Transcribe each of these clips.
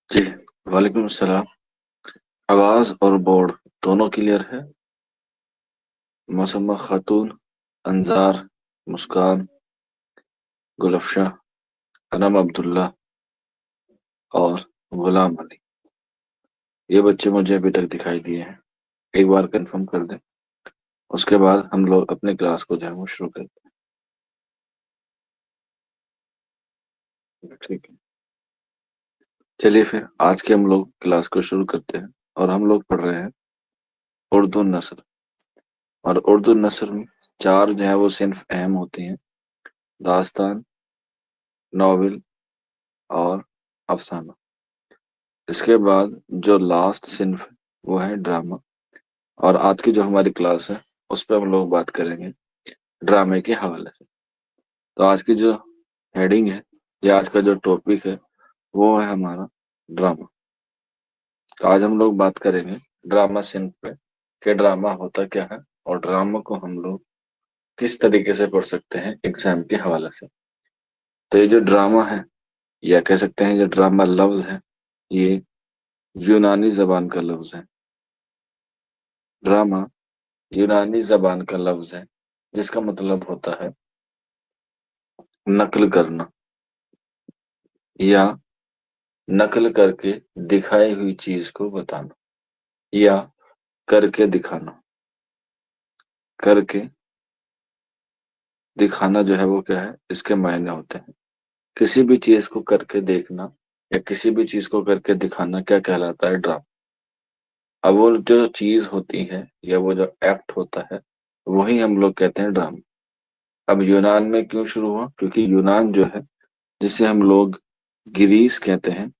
जी। वालेकुम अस्सलाम। आवाज और बोर्ड दोनों क्लियर है? मौसम खातून, अंजार, मुस्कान, गुलफशा, अनम अब्दुल्ला और गुलाम अली, ये बच्चे मुझे अभी तक दिखाई दिए हैं। एक बार कंफर्म कर दें, उसके बाद हम लोग अपने क्लास को जो है वो शुरू करते हैं। ठीक है, चलिए फिर आज के हम लोग क्लास को शुरू करते हैं। और हम लोग पढ़ रहे हैं उर्दू नस्र। और उर्दू नस्र में चार जो है वो सिर्फ अहम होती हैं: दास्तान, नॉवेल और अफसाना। इसके बाद जो लास्ट सिंफ है वो है ड्रामा। और आज की जो हमारी क्लास है उस पर हम लोग बात करेंगे ड्रामे के हवाले से। तो आज की जो हेडिंग है या आज का जो टॉपिक है वो है हमारा ड्रामा। तो आज हम लोग बात करेंगे ड्रामा सिंफ पे कि ड्रामा होता क्या है और ड्रामा को हम लोग किस तरीके से पढ़ सकते हैं एग्जाम के हवाले से। तो ये जो ड्रामा है या कह सकते हैं जो ड्रामा लफ्ज है, ये यूनानी जबान का लफ्ज है। ड्रामा यूनानी जबान का लफ्ज है जिसका मतलब होता है नकल करना या नकल करके दिखाई हुई चीज को बताना या करके दिखाना। करके दिखाना जो है वो क्या है, इसके मायने होते हैं किसी भी चीज को करके देखना या किसी भी चीज को करके दिखाना क्या कहलाता है? ड्रामा। अब वो जो चीज होती है या वो जो एक्ट होता है वही हम लोग कहते हैं ड्रामा। अब यूनान में क्यों शुरू हुआ? क्योंकि यूनान जो है, जिसे हम लोग ग्रीस कहते हैं,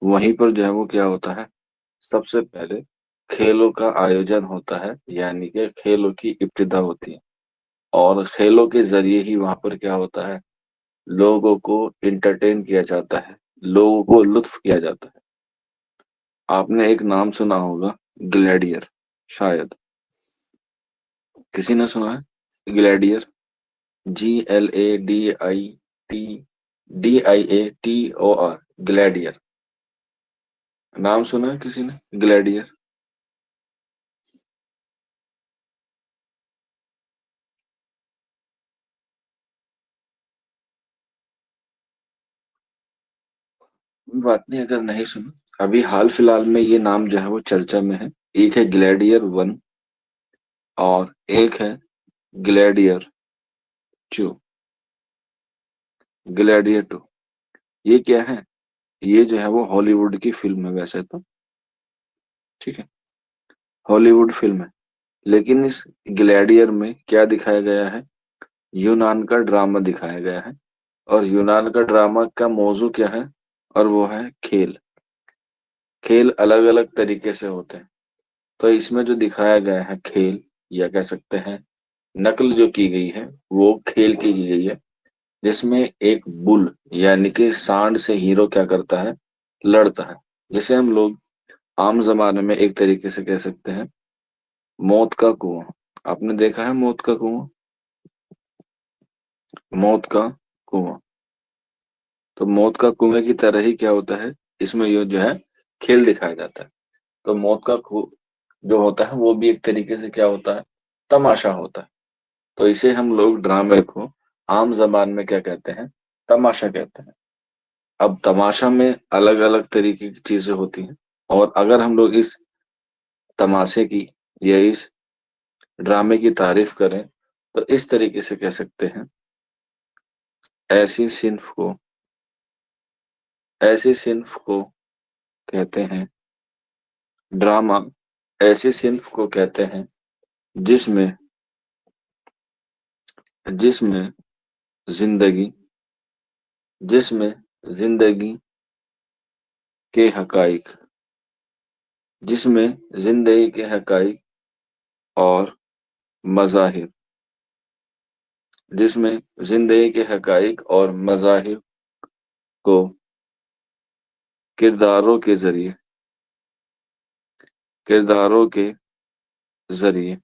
वहीं पर जो है वो क्या होता है, सबसे पहले खेलों का आयोजन होता है, यानी कि खेलों की इब्तिदा होती है। और खेलों के जरिए ही वहां पर क्या होता है, लोगों को इंटरटेन किया जाता है, लोगों को लुत्फ किया जाता है। आपने एक नाम सुना होगा, ग्लैडियर, शायद किसी ने सुना है ग्लैडियर? GLADITDIATOR, ग्लैडियर। नाम सुना है किसी ने ग्लैडियर? कोई बात नहीं अगर नहीं सुना। अभी हाल फिलहाल में ये नाम जो है वो चर्चा में है। एक है ग्लैडियर वन और एक है ग्लैडियर टू। ग्लैडियर टू ये क्या है? ये जो है वो हॉलीवुड की फिल्म है वैसे तो। ठीक है, हॉलीवुड फिल्म है। लेकिन इस ग्लैडियर में क्या दिखाया गया है? यूनान का ड्रामा दिखाया गया है। और यूनान का ड्रामा का मौजू क्या है? और वो है खेल। खेल अलग अलग तरीके से होते हैं। तो इसमें जो दिखाया गया है खेल, या कह सकते हैं नकल जो की गई है, वो खेल की गई है, जिसमें एक बुल यानी कि सांड से हीरो क्या करता है, लड़ता है। जिसे हम लोग आम जमाने में एक तरीके से कह सकते हैं मौत का कुआं। आपने देखा है मौत का कुआं? मौत का कुआं, तो मौत का कुएं की तरह ही क्या होता है, इसमें ये जो है खेल दिखाया जाता है। तो मौत का जो होता है वो भी एक तरीके से क्या होता है, तमाशा होता है। तो इसे हम लोग ड्रामे को आम जबान में क्या कहते हैं, तमाशा कहते हैं। अब तमाशा में अलग अलग तरीके की चीजें होती हैं। और अगर हम लोग इस तमाशे की या इस ड्रामे की तारीफ करें तो इस तरीके से कह सकते हैं, ऐसी सिन्फ को ऐसी सिन्फ को कहते हैं ड्रामा। ऐसी सिन्फ को कहते हैं जिसमें जिसमें जिंदगी जिसमें जिंदगी के हकाइक जिसमें जिंदगी के हकाइक और मज़ाहिर जिसमें जिंदगी के हकाइक और मज़ाहिर को किरदारों के जरिए किरदारों के जरिए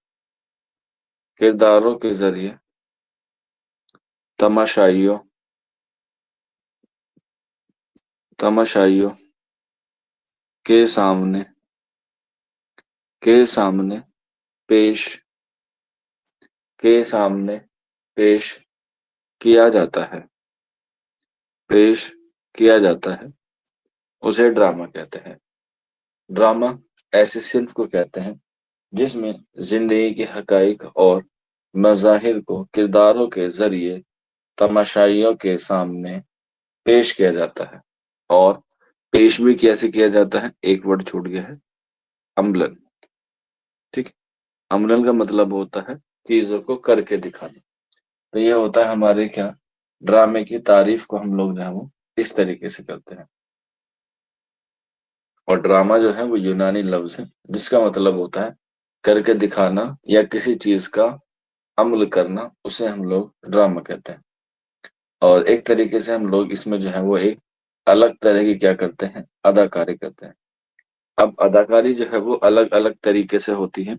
किरदारों के जरिए तमाशाइयों तमाशाइयों के सामने के सामने पेश के सामने पेश किया जाता है पेश किया जाता है उसे ड्रामा कहते हैं। ड्रामा ऐसे शिल्प को कहते हैं जिसमें जिंदगी के हकाइक और मज़ाहिर को किरदारों के जरिए तमाशाइयों के सामने पेश किया जाता है। और पेश भी कैसे किया जाता है, एक वर्ड छूट गया है, अम्लन। ठीक है? अम्लन का मतलब होता है चीजों को करके दिखाना। तो ये होता है हमारे क्या, ड्रामे की तारीफ को हम लोग जो है वो इस तरीके से करते हैं। और ड्रामा जो है वो यूनानी लफ्ज है जिसका मतलब होता है करके दिखाना या किसी चीज का अमल करना, उसे हम लोग ड्रामा कहते हैं। और एक तरीके से हम लोग इसमें जो है वो एक अलग तरह की क्या करते हैं, अदाकारी करते हैं। अब अदाकारी जो है वो अलग अलग तरीके से होती है,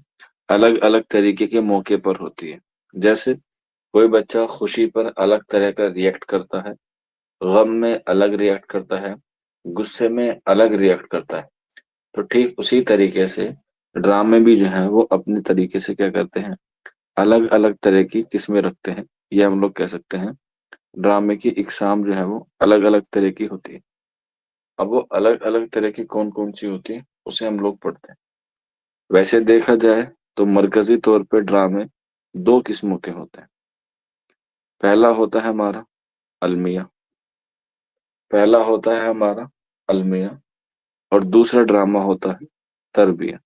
अलग अलग तरीके के मौके पर होती है। जैसे कोई बच्चा खुशी पर अलग तरह का रिएक्ट करता है, गम में अलग रिएक्ट करता है, गुस्से में अलग रिएक्ट करता है। तो ठीक उसी तरीके से ड्रामे भी जो है वो अपने तरीके से क्या करते हैं, अलग अलग तरह की किस्में रखते हैं। ये हम लोग कह सकते हैं ड्रामे की इकसाम जो है वो अलग अलग तरह की होती है। अब वो अलग अलग तरह की कौन कौन सी होती है उसे हम लोग पढ़ते हैं। वैसे देखा जाए तो मरकजी तौर पे ड्रामे दो किस्मों के होते हैं। पहला होता है हमारा अलमिया पहला होता है हमारा अलमिया और दूसरा ड्रामा होता है तरबिया।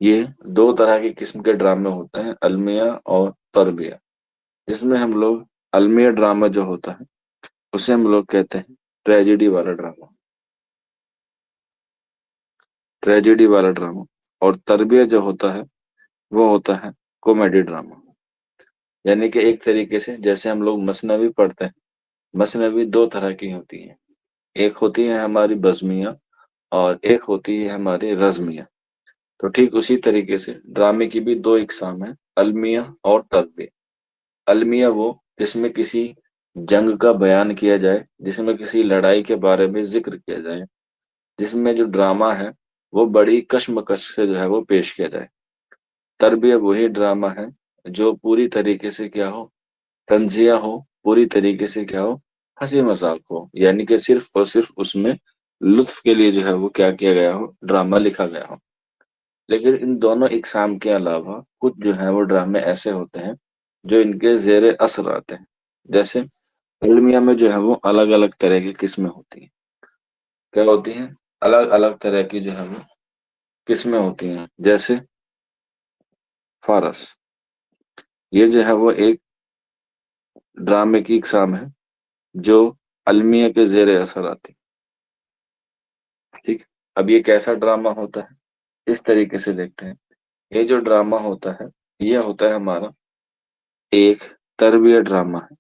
ये दो तरह की किस्म के ड्रामे होते हैं, अलमिया और तरबिया। जिसमें हम लोग अलमिया ड्रामा जो होता है उसे हम लोग कहते हैं ट्रेजेडी वाला ड्रामा, ट्रेजेडी वाला ड्रामा। और तरबिया जो होता है वो होता है कॉमेडी ड्रामा। यानी कि एक तरीके से जैसे हम लोग मसनवी पढ़ते हैं, मसनवी दो तरह की होती है, एक होती है हमारी बज़मिया और एक होती है हमारी रज़मिया। तो ठीक उसी तरीके से ड्रामे की भी दो इकसाम है, अलमिया और तरबिया। अलमिया वो जिसमें किसी जंग का बयान किया जाए, जिसमें किसी लड़ाई के बारे में जिक्र किया जाए, जिसमें जो ड्रामा है वो बड़ी कश्मकश से जो है वो पेश किया जाए। तरबिया वही ड्रामा है जो पूरी तरीके से क्या हो, तंजिया हो, पूरी तरीके से क्या हो, हंसी मजाक हो। यानी कि सिर्फ और सिर्फ उसमें लुत्फ के लिए जो है वो क्या किया गया हो, ड्रामा लिखा गया हो। लेकिन इन दोनों इकसाम के अलावा कुछ जो है वो ड्रामे ऐसे होते हैं जो इनके जेर असर आते हैं। जैसे इल्मिया में जो है वो अलग अलग तरह की किस्में होती हैं। क्या होती हैं, अलग अलग तरह की जो है वो किस्में होती हैं। जैसे फारस, ये जो है वो एक ड्रामे की इकसाम है जो अलमिया के जेर असर आती है। ठीक, अब ये कैसा ड्रामा होता है, इस तरीके से देखते हैं। ये जो ड्रामा होता है ये होता है हमारा एक तरबिया ड्रामा है,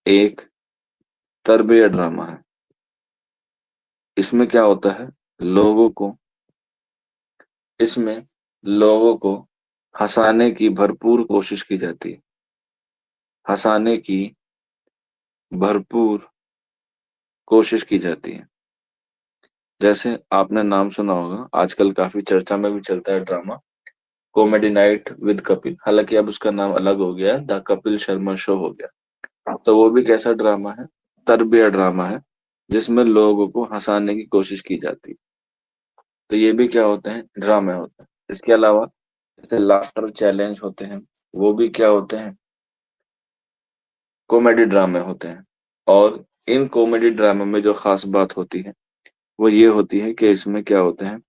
एक तरबिया ड्रामा है। इसमें क्या होता है, लोगों को इसमें लोगों को हंसाने की भरपूर कोशिश की जाती है, हंसाने की भरपूर कोशिश की जाती है। जैसे आपने नाम सुना होगा, आजकल काफी चर्चा में भी चलता है drama comedy night with Kapil. हालांकि अब उसका नाम अलग हो गया है, द कपिल शर्मा शो हो गया। तो वो भी कैसा ड्रामा है, तरबिया ड्रामा है जिसमें लोगों को हंसाने की कोशिश की जाती है। तो ये भी क्या होते हैं, ड्रामे होते हैं। इसके अलावा जैसे लाफ्टर चैलेंज होते हैं, वो भी क्या होते हैं, कॉमेडी ड्रामे होते हैं। और इन कॉमेडी ड्रामे में जो खास बात होती है वो ये होती है कि इसमें क्या होते हैं,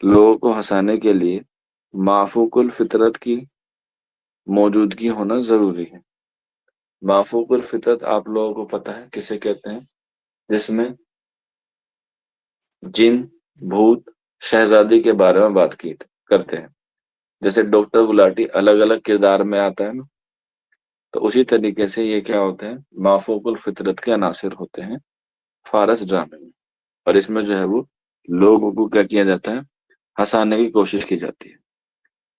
लोगों को हंसाने के लिए माफूकुल फितरत की मौजूदगी होना जरूरी है। माफूकुल फितरत आप लोगों को पता है किसे कहते हैं, जिसमें जिन, भूत, शहजादी के बारे में बात की करते हैं। जैसे डॉक्टर गुलाटी अलग अलग किरदार में आता है ना, तो उसी तरीके से ये क्या होते हैं, माफूकुल फितरत के अनासिर होते हैं फारस ड्रामे में। और इसमें जो है वो लोगों को क्या किया जाता है, हंसाने की कोशिश की जाती है।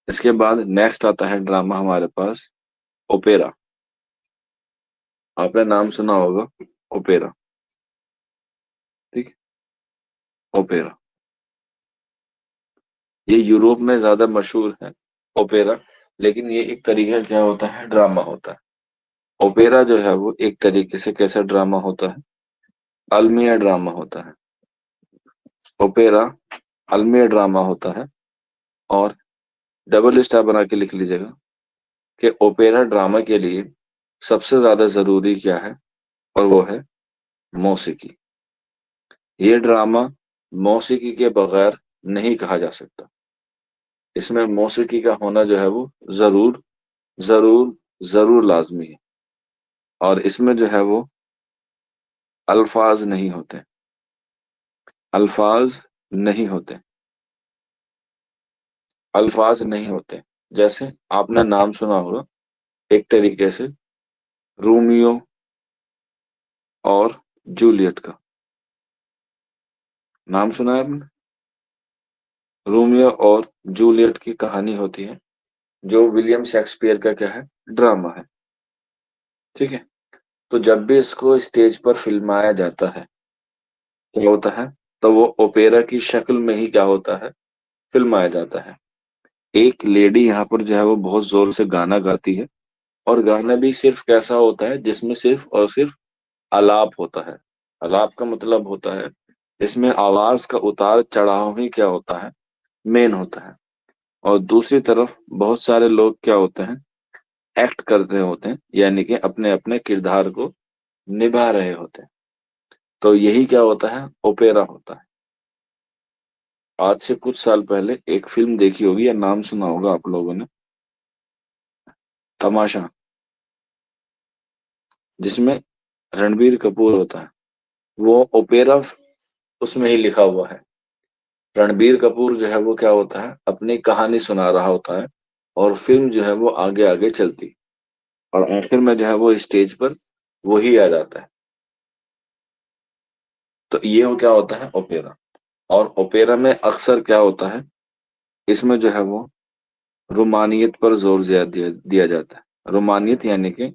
इसके बाद नेक्स्ट आता है ड्रामा हमारे पास ओपेरा। आपने नाम सुना होगा ओपेरा। ठीक, ओपेरा। ये यूरोप में ज्यादा मशहूर है ओपेरा, लेकिन ये एक तरीका क्या होता है, ड्रामा होता है। ओपेरा जो है वो एक तरीके से कैसा ड्रामा होता है, अल्मिया ड्रामा होता है। ओपेरा अल्मिया ड्रामा होता है। और डबल स्टार बना के लिख लीजिएगा कि ओपेरा ड्रामा के लिए सबसे ज्यादा जरूरी क्या है, और वो है मौसीकी। ये ड्रामा मौसीकी के बगैर नहीं कहा जा सकता। इसमें मौसीकी का होना जो है वो जरूर जरूर जरूर लाजमी है। और इसमें जो है वो अल्फाज नहीं होते, अल्फाज नहीं होते, अल्फाज नहीं होते। जैसे आपने नाम सुना होगा एक तरीके से रोमियो और जूलियट का। नाम सुना है आपने? रोमियो और जूलियट की कहानी होती है, जो विलियम शेक्सपियर का क्या है, ड्रामा है। ठीक है। तो जब भी इसको स्टेज पर फिल्माया जाता है, क्या होता है, तो वो ओपेरा की शक्ल में ही क्या होता है, फिल्माया जाता है। एक लेडी यहाँ पर जो है वो बहुत जोर से गाना गाती है, और गाना भी सिर्फ कैसा होता है, जिसमें सिर्फ और सिर्फ आलाप होता है। आलाप का मतलब होता है इसमें आवाज का उतार चढ़ाव ही क्या होता है, मेन होता है। और दूसरी तरफ बहुत सारे लोग क्या होते हैं, एक्ट कर रहे होते हैं, यानी कि अपने अपने किरदार को निभा रहे होते हैं। तो यही क्या होता है, ओपेरा होता है। आज से कुछ साल पहले एक फिल्म देखी होगी या नाम सुना होगा आप लोगों ने, तमाशा, जिसमें रणबीर कपूर होता है। वो ओपेरा उसमें ही लिखा हुआ है। रणबीर कपूर जो है वो क्या होता है, अपनी कहानी सुना रहा होता है, और फिल्म जो है वो आगे आगे चलती, और आखिर में जो है वो स्टेज पर वही आ जाता है। तो ये वो क्या होता है, ओपेरा। और ओपेरा में अक्सर क्या होता है, इसमें जो है वो रोमानियत पर जोर दिया जाता है। रोमानियत यानी कि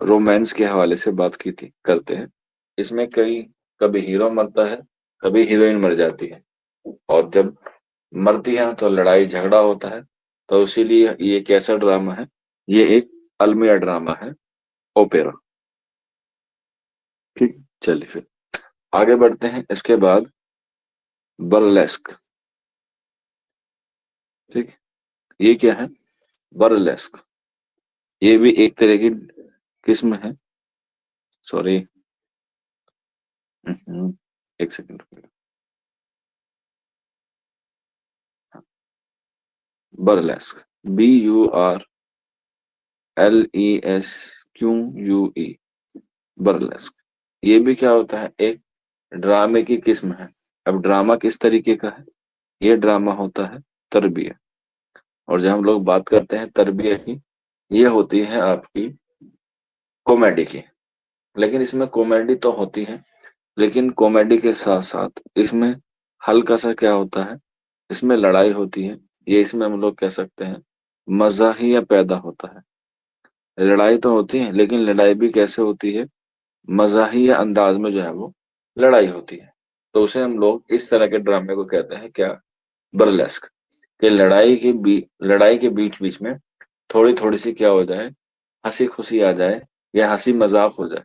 रोमांस के हवाले से बात की थी करते हैं। इसमें कई, कभी हीरो मरता है, कभी हीरोइन मर जाती है, और जब मरती है तो लड़ाई झगड़ा होता है। तो इसीलिए ये कैसा ड्रामा है, ये एक अलमिया ड्रामा है, ओपेरा। ठीक, चलिए फिर आगे बढ़ते हैं। इसके बाद बर्लेस्क। ठीक, ये क्या है, बर्लेस्क। ये भी एक तरह की किस्म है। सॉरी, एक सेकंड। Burlesque, BURLESQUE, burlesque. ये भी क्या होता है, एक ड्रामे की किस्म है। अब ड्रामा किस तरीके का है, ये ड्रामा होता है तरबिया। और जब हम लोग बात करते हैं तरबिया की, ये होती है आपकी कॉमेडी की। लेकिन इसमें कॉमेडी तो होती है, लेकिन कॉमेडी के साथ साथ इसमें हल्का सा क्या होता है, इसमें लड़ाई होती है। ये इसमें हम लोग कह सकते हैं मजाहिया पैदा होता है। लड़ाई तो होती है, लेकिन लड़ाई भी कैसे होती है, मजाहिया अंदाज में जो है वो लड़ाई होती है। तो उसे हम लोग इस तरह के ड्रामे को कहते हैं क्या, बर्लेस्क। कि लड़ाई के बीच बीच में थोड़ी थोड़ी सी क्या हो जाए, हंसी खुशी आ जाए, या हंसी मजाक हो जाए।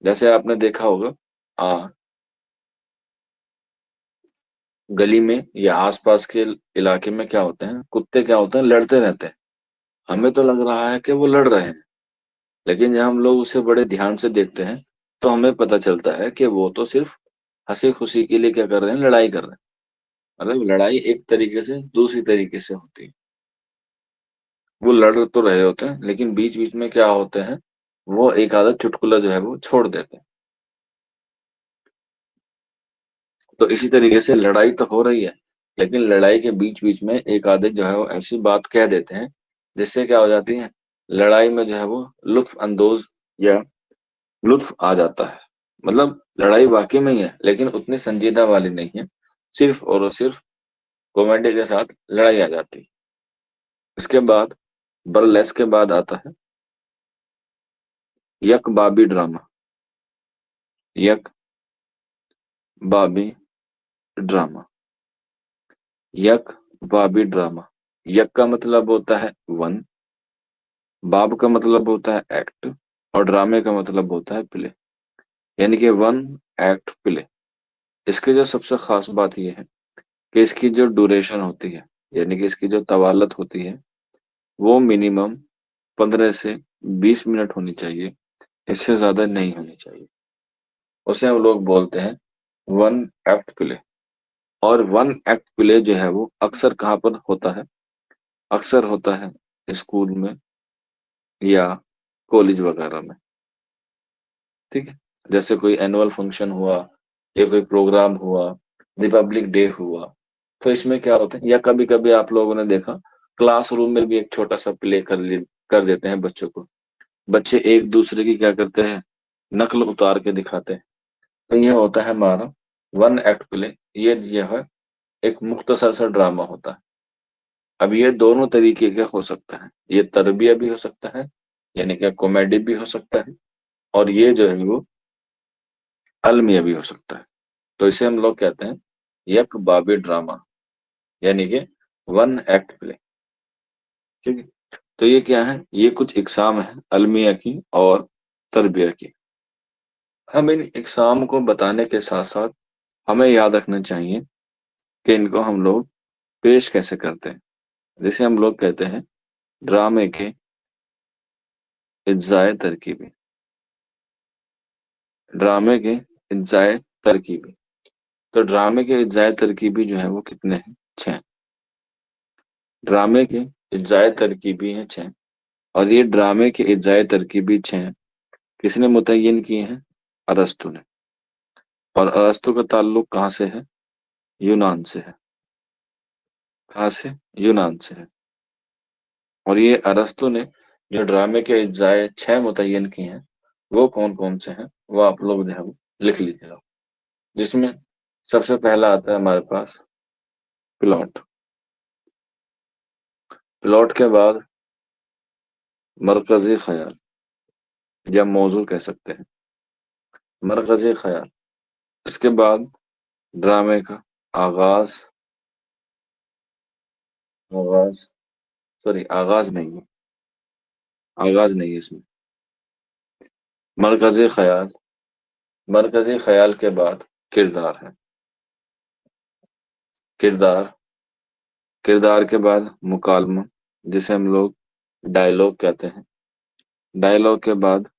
जैसे आपने देखा होगा, आ, गली में या आसपास के इलाके में क्या होते हैं, कुत्ते क्या होते हैं, लड़ते रहते हैं। हमें तो लग रहा है कि वो लड़ रहे हैं, लेकिन जब हम लोग उसे बड़े ध्यान से देखते हैं, तो हमें पता चलता है कि वो तो सिर्फ हंसी खुशी के लिए क्या कर रहे हैं, लड़ाई कर रहे हैं। मतलब लड़ाई एक तरीके से दूसरी तरीके से होती है। वो लड़ तो रहे होते हैं, लेकिन बीच बीच में क्या होते हैं, वो एक आधा चुटकुला जो है वो छोड़ देते हैं। तो इसी तरीके से लड़ाई तो हो रही है, लेकिन लड़ाई के बीच बीच में एक आधे जो है वो ऐसी बात कह देते हैं, जिससे क्या हो जाती है, लड़ाई में जो है वो लुत्फ अंदोज या लुत्फ आ जाता है। मतलब लड़ाई वाकई में ही है, लेकिन उतनी संजीदा वाली नहीं है, सिर्फ और सिर्फ कॉमेडी के साथ लड़ाई आ जाती है। इसके बाद बर्लेस के बाद आता है यक बाबी ड्रामा। यक बाबी ड्रामा। यक बाबी ड्रामा। यक का मतलब होता है वन, बाब का मतलब होता है एक्ट, और ड्रामे का मतलब होता है प्ले, यानी कि वन एक्ट प्ले। इसकी जो सबसे खास बात यह है कि इसकी जो ड्यूरेशन होती है, यानी कि इसकी जो तवालत होती है, वो मिनिमम 15 से 20 मिनट होनी चाहिए, इससे ज्यादा नहीं होनी चाहिए। उसे हम लोग बोलते हैं वन एक्ट प्ले। और वन एक्ट प्ले जो है वो अक्सर कहाँ पर होता है? अक्सर होता है स्कूल में या कॉलेज वगैरह में। ठीक है, जैसे कोई एनुअल फंक्शन हुआ या कोई प्रोग्राम हुआ, रिपब्लिक डे हुआ, तो इसमें क्या होता है, या कभी कभी आप लोगों ने देखा क्लासरूम में भी एक छोटा सा प्ले कर देते हैं बच्चों को। बच्चे एक दूसरे की क्या करते हैं, नकल उतार के दिखाते हैं। तो ये होता है हमारा वन एक्ट प्ले। ये है एक मुख्तसर सा ड्रामा होता है। अब ये दोनों तरीके का हो सकता है, ये तरबिया भी हो सकता है, यानी कि कॉमेडी भी हो सकता है, और ये जो है वो अलमिया भी हो सकता है। तो इसे हम लोग कहते हैं यक बाबी ड्रामा, यानी कि वन एक्ट प्ले। ठीक है, तो ये क्या है, ये कुछ इकसाम है अलमिया की और तरबिया की। हम इन इकसाम को बताने के साथ साथ हमें याद रखना चाहिए कि इनको हम लोग पेश कैसे करते हैं। जिसे हम लोग कहते हैं ड्रामे के इज्जाए तरकीबी। ड्रामे के इज्जाए तरकीबी। तो ड्रामे के इज्जाए तरकीबी जो है वो कितने हैं? 6। ड्रामे के इज्जाए तरकीबी हैं 6। और ये ड्रामे के इज्जाए तरकीबी 6 किसने मुतय्यन किए हैं? अरस्तु ने। और अरस्तु का ताल्लुक कहाँ से है? यूनान से है। कहाँ से? यूनान से है। और ये अरस्तु ने जो ड्रामे के अज्जाए 6 मुतय्यन किए हैं, वो कौन कौन से हैं, वो आप लोग जो है वो लिख लीजिएगा। जिसमें सबसे पहला आता है हमारे पास प्लॉट। प्लॉट के बाद मरकजी ख्याल, या मौजू कह सकते हैं, मरकजी ख्याल। इसके बाद ड्रामे का आगाज। आगाज, सॉरी आगाज नहीं है, आगाज नहीं है इसमें, मरकजी ख्याल। मरकजी ख्याल के बाद किरदार है, किरदार। किरदार के बाद मुकालमा, जिसे हम लोग डायलॉग कहते हैं। डायलॉग के बाद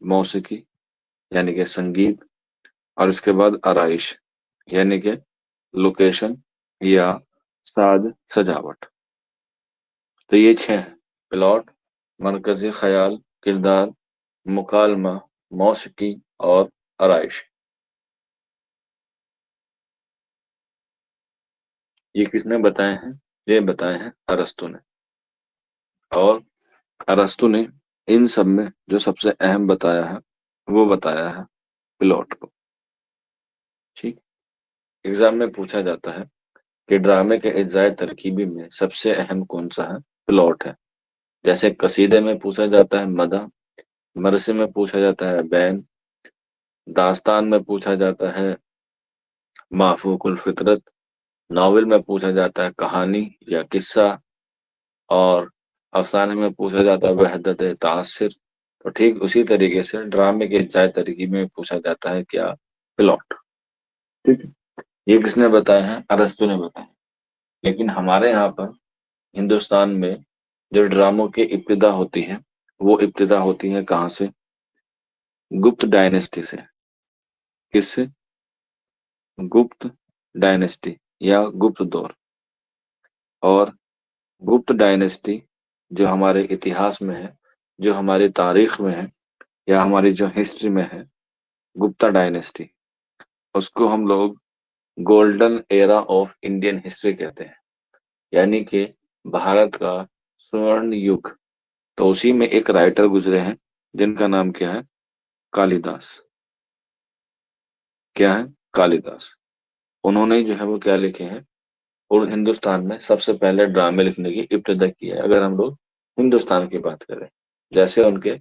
मौसीकी, यानी कि संगीत। और इसके बाद आराइश, यानी कि लोकेशन या साज सजावट। तो ये 6 हैं: प्लॉट, मरकजी ख्याल, किरदार, मुकालमा, मौसीकी और आराइश। ये किसने बताए हैं? ये बताए हैं अरस्तु ने। और अरस्तु ने इन सब में जो सबसे अहम बताया है, वो बताया है प्लॉट को। ठीक। एग्जाम में पूछा जाता है कि ड्रामे के अज्जाए तरकीबी में सबसे अहम कौन सा है? प्लॉट है। जैसे कसीदे में पूछा जाता है मदा, मरसे में पूछा जाता है बैन, दास्तान में पूछा जाता है माफूकुल फितरत, नॉवेल में पूछा जाता है कहानी या किस्सा, और अफसाने में पूछा जाता है वहदत तासिर। तो ठीक उसी तरीके से ड्रामे के अज्जाए तरकीब में पूछा जाता है क्या? प्लॉट। ठीक है, ये किसने बताया है? अरस्तु ने बताया। लेकिन हमारे यहाँ पर हिंदुस्तान में जो ड्रामों की इब्तिदा होती है, वो इब्तिदा होती है कहाँ से? गुप्त डायनेस्टी से। किससे? गुप्त डायनेस्टी या गुप्त दौर। और गुप्त डायनेस्टी जो हमारे इतिहास में है, जो हमारी तारीख में है, या हमारी जो हिस्ट्री में है, गुप्ता डायनेस्टी, उसको हम लोग golden era of Indian history कहते हैं, यानी कि भारत का स्वर्ण युग। तो उसी में एक राइटर गुजरे हैं जिनका नाम क्या है? कालिदास। क्या है? कालिदास। उन्होंने जो है वो क्या लिखे हैं, और हिंदुस्तान में सबसे पहले ड्रामे लिखने की इब्तिदा की है, अगर हम लोग हिंदुस्तान की बात करें। जैसे उनके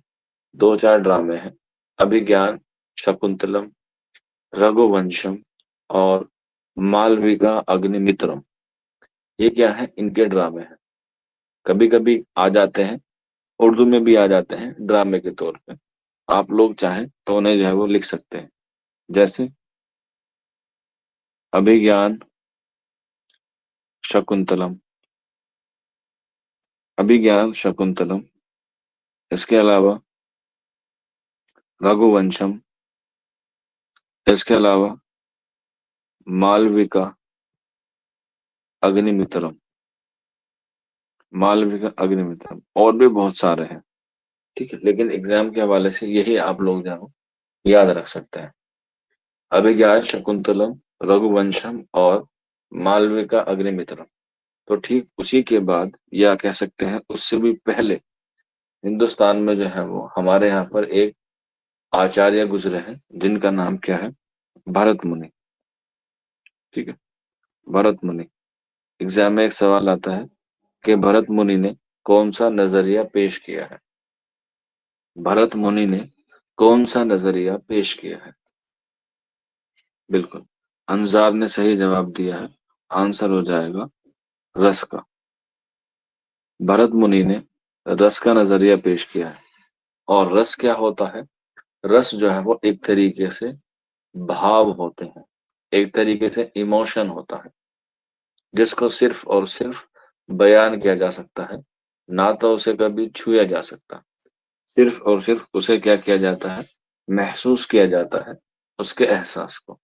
2-4 ड्रामे हैं: अभिज्ञान, शकुंतलम, रघुवंशम और मालविका अग्निमित्रम, ये क्या है, इनके ड्रामे हैं। कभी कभी आ जाते हैं, उर्दू में भी आ जाते हैं ड्रामे के तौर पे। आप लोग चाहें तो उन्हें जो है वो लिख सकते हैं। जैसे अभिज्ञान शकुंतलम, अभिज्ञान शकुंतलम। इसके अलावा रघुवंशम। इसके अलावा मालविका अग्निमित्रम, मालविका अग्निमित्रम, और भी बहुत सारे हैं। ठीक है, लेकिन एग्जाम के हवाले से यही आप लोग जो है वो याद रख सकते हैं। अभिज्ञान शकुंतलम, रघुवंशम और मालविका अग्निमित्रम। तो ठीक उसी के बाद, या कह सकते हैं उससे भी पहले, हिंदुस्तान में जो है वो हमारे यहाँ पर एक आचार्य गुजरे हैं, जिनका नाम क्या है, भरत मुनि। ठीक है, भरत मुनि। एग्जाम में एक सवाल आता है कि भरत मुनि ने कौन सा नजरिया पेश किया है। भरत मुनि ने कौन सा नजरिया पेश किया है। बिल्कुल, अंजार ने सही जवाब दिया है। आंसर हो जाएगा रस का। भरत मुनि ने रस का नजरिया पेश किया है। और रस क्या होता है, रस जो है वो एक तरीके से भाव होते हैं, एक तरीके से इमोशन होता है, जिसको सिर्फ और सिर्फ बयान किया जा सकता है, ना तो उसे कभी छुआ जा सकता। सिर्फ और सिर्फ उसे क्या किया जाता है, महसूस किया जाता है, उसके एहसास को।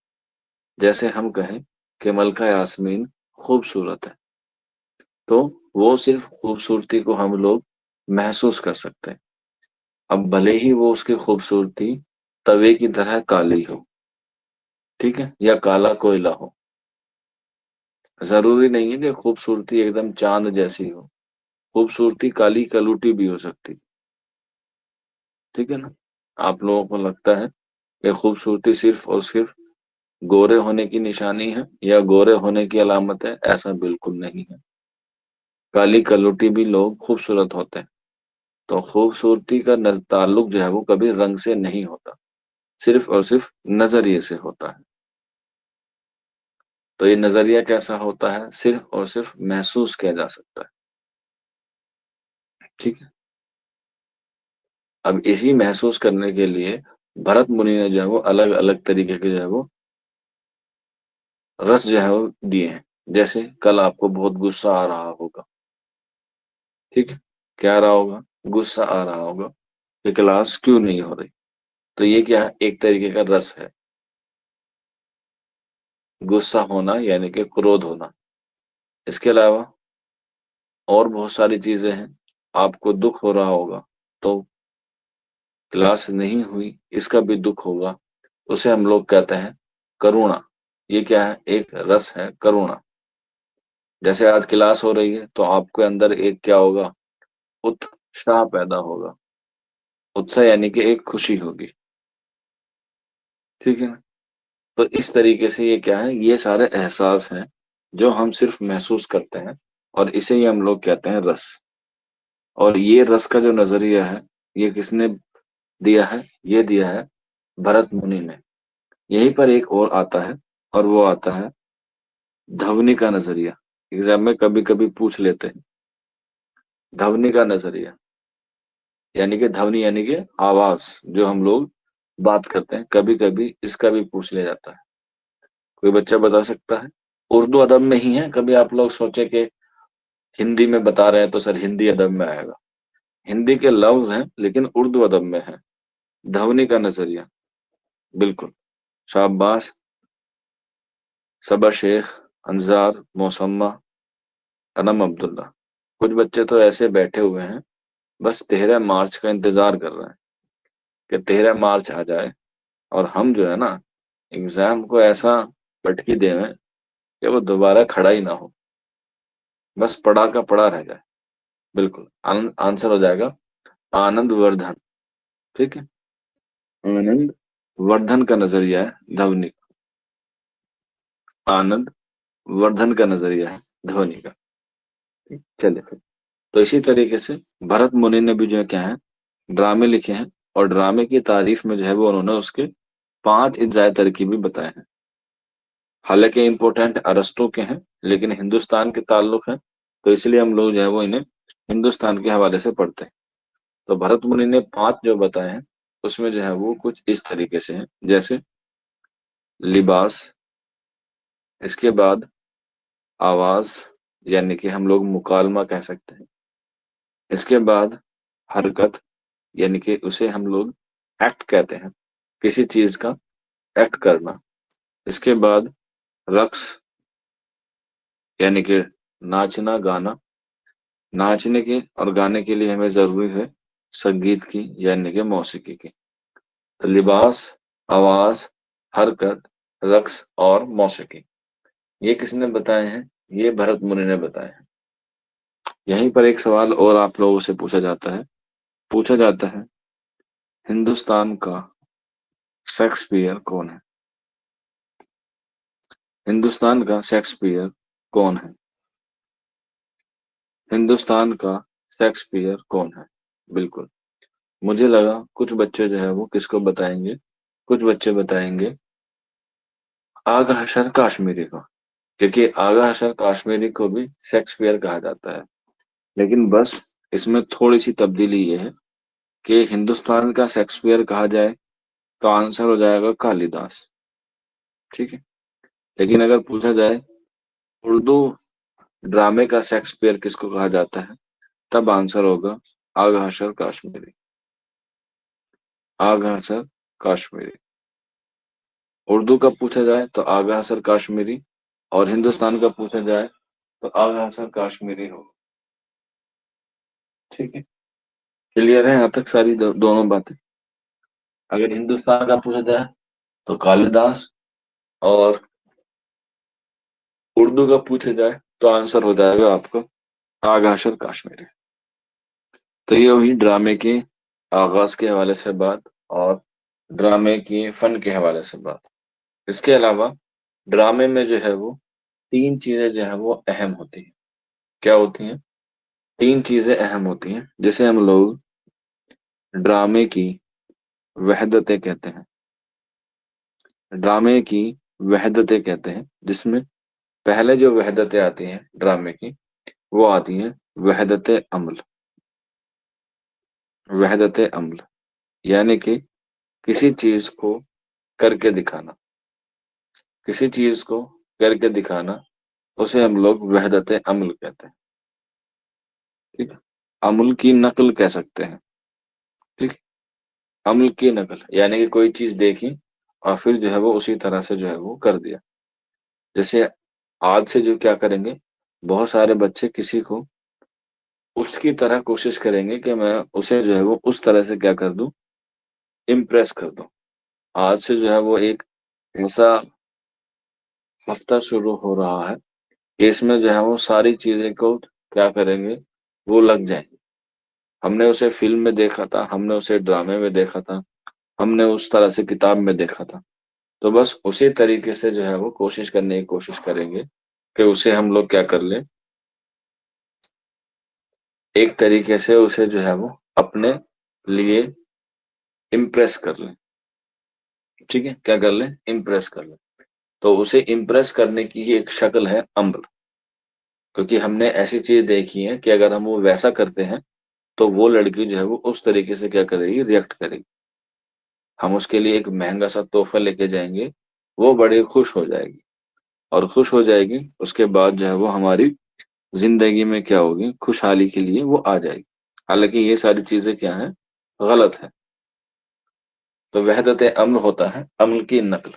जैसे हम कहें कि मलका यास्मीन खूबसूरत है, तो वो सिर्फ खूबसूरती को हम लोग महसूस कर सकते हैं। अब भले ही वो उसकी खूबसूरती तवे की तरह काली हो, ठीक है, या काला कोयला हो, जरूरी नहीं है कि खूबसूरती एकदम चांद जैसी हो। खूबसूरती काली कलूटी भी हो सकती। ठीक है ना। आप लोगों को लगता है कि खूबसूरती सिर्फ और सिर्फ गोरे होने की निशानी है या गोरे होने की अलामत है, ऐसा बिल्कुल नहीं है। काली कलूटी भी लोग खूबसूरत होते हैं। तो खूबसूरती का ताल्लुक जो है वो कभी रंग से नहीं होता, सिर्फ और सिर्फ नजरिए से होता है। तो ये नजरिया कैसा होता है, सिर्फ और सिर्फ महसूस किया जा सकता है। ठीक है। अब इसी महसूस करने के लिए भरत मुनि ने जो है वो अलग अलग तरीके के जो है वो रस जो है वो दिए हैं। जैसे कल आपको बहुत गुस्सा आ रहा होगा, ठीक है, क्या आ रहा होगा, गुस्सा आ रहा होगा कि क्लास क्यों नहीं हो रही। तो ये क्या है, एक तरीके का रस है, गुस्सा होना यानी कि क्रोध होना। इसके अलावा और बहुत सारी चीजें हैं। आपको दुख हो रहा होगा, तो क्लास नहीं हुई इसका भी दुख होगा, उसे हम लोग कहते हैं करुणा। ये क्या है, एक रस है, करुणा। जैसे आज क्लास हो रही है तो आपके अंदर एक क्या होगा, उत्साह पैदा होगा। उत्साह यानी कि एक खुशी होगी। ठीक है ना। तो इस तरीके से ये क्या है, ये सारे एहसास हैं जो हम सिर्फ महसूस करते हैं, और इसे ही हम लोग कहते हैं रस। और ये रस का जो नजरिया है, ये किसने दिया है, ये दिया है भरत मुनि ने। यहीं पर एक और आता है, और वो आता है ध्वनि का नजरिया। एग्जाम में कभी कभी पूछ लेते हैं ध्वनि का नजरिया, यानी कि ध्वनि यानी कि आवाज, जो हम लोग बात करते हैं, कभी कभी इसका भी पूछ लिया जाता है। कोई बच्चा बता सकता है। उर्दू अदब में ही है, कभी आप लोग सोचे कि हिंदी में बता रहे हैं तो सर हिंदी अदब में आएगा। हिंदी के लफ्ज हैं लेकिन उर्दू अदब में है। ध्वनि का नजरिया, बिल्कुल, शाबाश। सबा शेख, अंजार, मौसम्मा, अनम अब्दुल्ला। कुछ बच्चे तो ऐसे बैठे हुए हैं, बस 13 मार्च का इंतजार कर रहे हैं कि 13 मार्च आ जाए और हम जो है ना, एग्जाम को ऐसा पटकी देवें कि वो दोबारा खड़ा ही ना हो, बस पड़ा का पड़ा रह जाए। बिल्कुल, आंसर हो जाएगा आनंद वर्धन। ठीक है, आनंद वर्धन का नजरिया है ध्वनि का। आनंद वर्धन का नजरिया है ध्वनि का। ठीक, चलिए फिर। तो इसी तरीके से भरत मुनि ने भी जो है क्या है, ड्रामे लिखे हैं। और ड्रामे की तारीफ में जो है वो उन्होंने उसके 5 इज्जाए तरकीबी बताए हैं। हालांकि इम्पोर्टेंट अरस्तू के हैं, लेकिन हिंदुस्तान के ताल्लुक है, तो इसलिए हम लोग जो है वो इन्हें हिंदुस्तान के हवाले से पढ़ते हैं। तो भरत मुनि ने 5 जो बताए हैं, उसमें जो है वो कुछ इस तरीके से हैं, जैसे लिबास, इसके बाद आवाज, यानी कि हम लोग मुकालमा कह सकते हैं। इसके बाद हरकत, यानी कि उसे हम लोग एक्ट कहते हैं, किसी चीज का एक्ट करना। इसके बाद रक्स, यानी कि नाचना गाना। नाचने की और गाने के लिए हमें जरूरी है संगीत की, यानी कि मौसीकी की। तो लिबास, आवाज, हरकत, रक्स और मौसीकी, ये किसने बताए हैं? ये भरत मुनि ने बताए हैं। यहीं पर एक सवाल और आप लोगों से पूछा जाता है, हिंदुस्तान का शेक्सपियर कौन है? हिंदुस्तान का शेक्सपियर कौन है? हिंदुस्तान का शेक्सपियर कौन है? बिल्कुल, मुझे लगा कुछ बच्चे जो है वो किसको बताएंगे, कुछ बच्चे बताएंगे आगा हशर काश्मीरी को, क्योंकि आगा हशर काश्मीरी को भी शेक्सपियर कहा जाता है। लेकिन बस इसमें थोड़ी सी तब्दीली ये है कि हिंदुस्तान का शेक्सपियर कहा जाए तो आंसर हो जाएगा कालिदास। ठीक है, लेकिन अगर पूछा जाए उर्दू ड्रामे का शेक्सपियर किसको कहा जाता है, तब आंसर होगा आगा हशर काश्मीरी। आगा हशर काश्मीरी। उर्दू का पूछा जाए तो आगा हशर काश्मीरी, और हिंदुस्तान का पूछा जाए तो आगा हशर काश्मीरी हो। ठीक है, क्लियर है यहाँ तक सारी दोनों बातें? अगर हिंदुस्तान का पूछा जाए तो कालिदास, और उर्दू का पूछा जाए तो आंसर हो जाएगा आपका आगा हशर काश्मीरी। तो ये हुई ड्रामे के आगाज के हवाले से बात, और ड्रामे की फन के हवाले से बात। इसके अलावा ड्रामे में जो है वो 3 चीजें जो है वो अहम होती हैं। क्या होती हैं? 3 चीजें अहम होती हैं, जिसे हम लोग ड्रामे की वहदतें कहते हैं। ड्रामे की वहदतें कहते हैं, जिसमें पहले जो वहदतें आती हैं ड्रामे की, वो आती हैं वहदत अम्ल। वहदत अम्ल यानी कि किसी चीज को करके दिखाना। किसी चीज को करके दिखाना, उसे हम लोग वहदत अम्ल कहते हैं। ठीक है, अम्ल की नकल कह सकते हैं। ठीक, अम्ल की नकल यानी कि कोई चीज देखी और फिर जो है वो उसी तरह से जो है वो कर दिया। जैसे आज से जो क्या करेंगे, बहुत सारे बच्चे किसी को उसकी तरह कोशिश करेंगे कि मैं उसे जो है वो उस तरह से क्या कर दूं, इम्प्रेस कर दूं। आज से जो है वो एक ऐसा हफ्ता शुरू हो रहा है कि इसमें जो है वो सारी चीजें को क्या करेंगे, वो लग जाएंगे। हमने उसे फिल्म में देखा था, हमने उसे ड्रामे में देखा था, हमने उस तरह से किताब में देखा था। तो बस उसी तरीके से जो है वो कोशिश करने की कोशिश करेंगे कि उसे हम लोग क्या कर लें, एक तरीके से उसे जो है वो अपने लिए इम्प्रेस कर लें। ठीक है, क्या कर लें, इम्प्रेस कर लें। तो उसे इम्प्रेस करने की ही एक शक्ल है अम्र, क्योंकि हमने ऐसी चीज देखी है कि अगर हम वो वैसा करते हैं तो वो लड़की जो है वो उस तरीके से क्या करेगी, रिएक्ट करेगी। हम उसके लिए एक महंगा सा तोहफा लेके जाएंगे, वो बड़ी खुश हो जाएगी, और खुश हो जाएगी उसके बाद जो है वो हमारी जिंदगी में क्या होगी, खुशहाली के लिए वो आ जाएगी। हालांकि ये सारी चीजें क्या है, गलत है। तो वहदत अम्ल होता है अम्ल की नकल।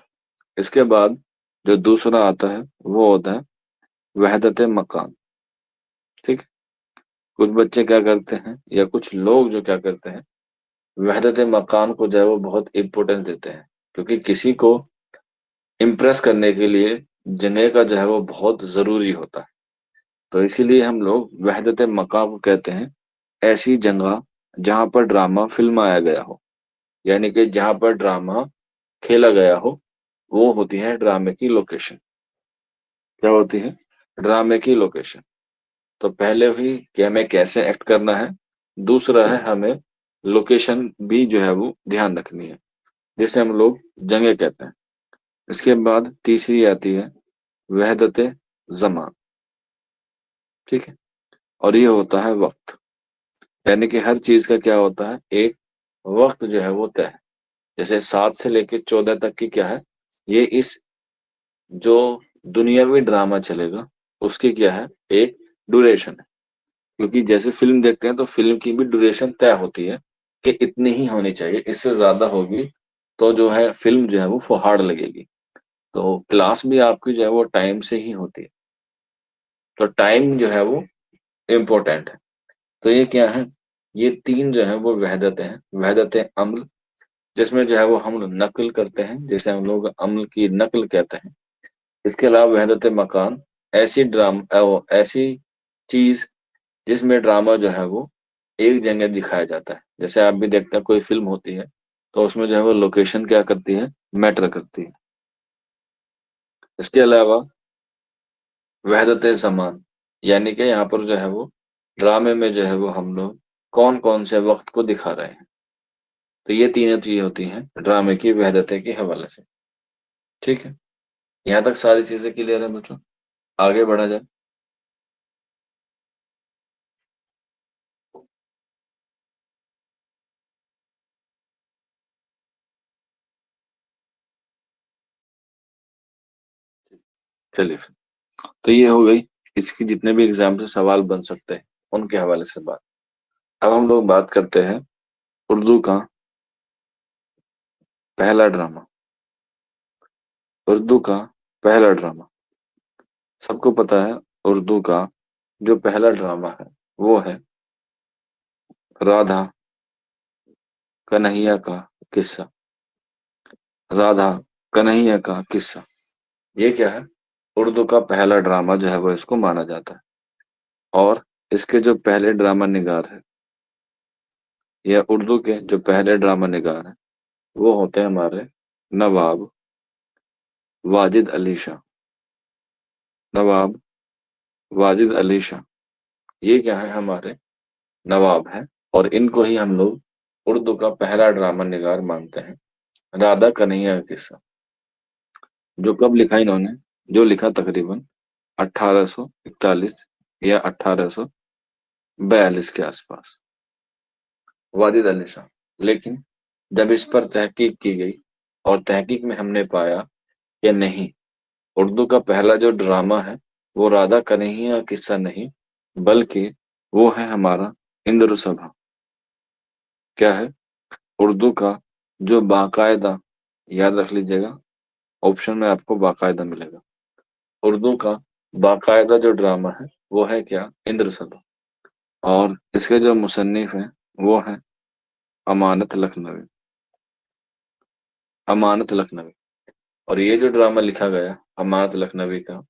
इसके बाद जो दूसरा आता है वो होता है वहदत मकान। ठीक, कुछ बच्चे क्या करते हैं या कुछ लोग जो क्या करते हैं, वहदत मकान को जो है वो बहुत इंपॉर्टेंस देते हैं, क्योंकि किसी को इम्प्रेस करने के लिए जगह का जो है वो बहुत जरूरी होता है। तो इसीलिए हम लोग वहदत मकान को कहते हैं ऐसी जगह जहां पर ड्रामा फिल्माया गया हो, यानी कि जहां पर ड्रामा खेला गया हो, वो होती है ड्रामे की लोकेशन। क्या होती है, ड्रामे की लोकेशन। तो पहले हुई कि हमें कैसे एक्ट करना है, दूसरा है हमें लोकेशन भी जो है वो ध्यान रखनी है, जिसे हम लोग जगह कहते हैं। इसके बाद तीसरी आती है वहदत जमान। ठीक है। और ये होता है वक्त, यानी कि हर चीज का क्या होता है, एक वक्त जो है वो तय है। जैसे 7 से लेकर 14 तक की क्या है, ये इस जो दुनियावी ड्रामा चलेगा उसकी क्या है, एक ड्यूरेशन है। क्योंकि जैसे फिल्म देखते हैं तो फिल्म की भी ड्यूरेशन तय होती है कि इतनी ही होनी चाहिए, इससे ज्यादा होगी तो जो है फिल्म जो है वो फुहाड़ लगेगी। तो क्लास भी आपकी जो है वो टाइम से ही होती है। तो टाइम जो है वो इम्पोर्टेंट है। तो ये क्या है, ये तीन जो है वो वहदतें हैं। वहदतें अम्ल, जिसमें जो है वो हम लोग नकल करते हैं, जैसे हम लोग अम्ल की नकल कहते हैं। इसके अलावा वहदत मकान, ऐसी ऐसी चीज जिसमें ड्रामा जो है वो एक जगह दिखाया जाता है। जैसे आप भी देखते हैं कोई फिल्म होती है तो उसमें जो है वो लोकेशन क्या करती है, मैटर करती है। इसके अलावा वहदत ज़मान, यानी कि यहाँ पर जो है वो ड्रामे में जो है वो हम लोग कौन कौन से वक्त को दिखा रहे हैं। तो ये तीनों चीजें होती हैं ड्रामे की वहदतें के हवाले से। ठीक है। यहाँ तक सारी चीजें क्लियर है बच्चों, आगे बढ़ा जाए। चलिए फिर। तो ये हो गई इसकी जितने भी एग्जाम से सवाल बन सकते हैं उनके हवाले से बात। अब हम लोग बात करते हैं उर्दू का पहला ड्रामा। उर्दू का पहला ड्रामा, सबको पता है उर्दू का जो पहला ड्रामा है वो है राधा कन्हैया का किस्सा। राधा कन्हैया का किस्सा, ये क्या है, उर्दू का पहला ड्रामा जो है वो इसको माना जाता है। और इसके जो पहले ड्रामा निगार है, या उर्दू के जो पहले ड्रामा निगार हैं, वो होते हैं हमारे नवाब वाजिद अली शाह। नवाब वाजिद अली शाह, ये क्या है, हमारे नवाब हैं। और इनको ही हम लोग उर्दू का पहला ड्रामा निगार मानते हैं। राधा कन्हैया का किस्सा, जो कब लिखा इन्होंने, जो लिखा तकरीबन 1841 या 1842 के आसपास, वाजिद अली शाह। लेकिन जब इस पर तहकीक की गई और तहकीक में हमने पाया कि नहीं, उर्दू का पहला जो ड्रामा है वो राधा कन्हैया का किस्सा नहीं, बल्कि वो है हमारा इंद्र सभा। क्या है, उर्दू का जो बाकायदा, याद रख लीजिएगा, ऑप्शन में आपको बाकायदा मिलेगा। उर्दू का बाकायदा जो ड्रामा है वो है क्या, इंद्र सभा। और इसके जो मुसन्निफ हैं वो है अमानत लखनवी। अमानत लखनवी। और ये जो ड्रामा लिखा गया अमानत लखनवी का,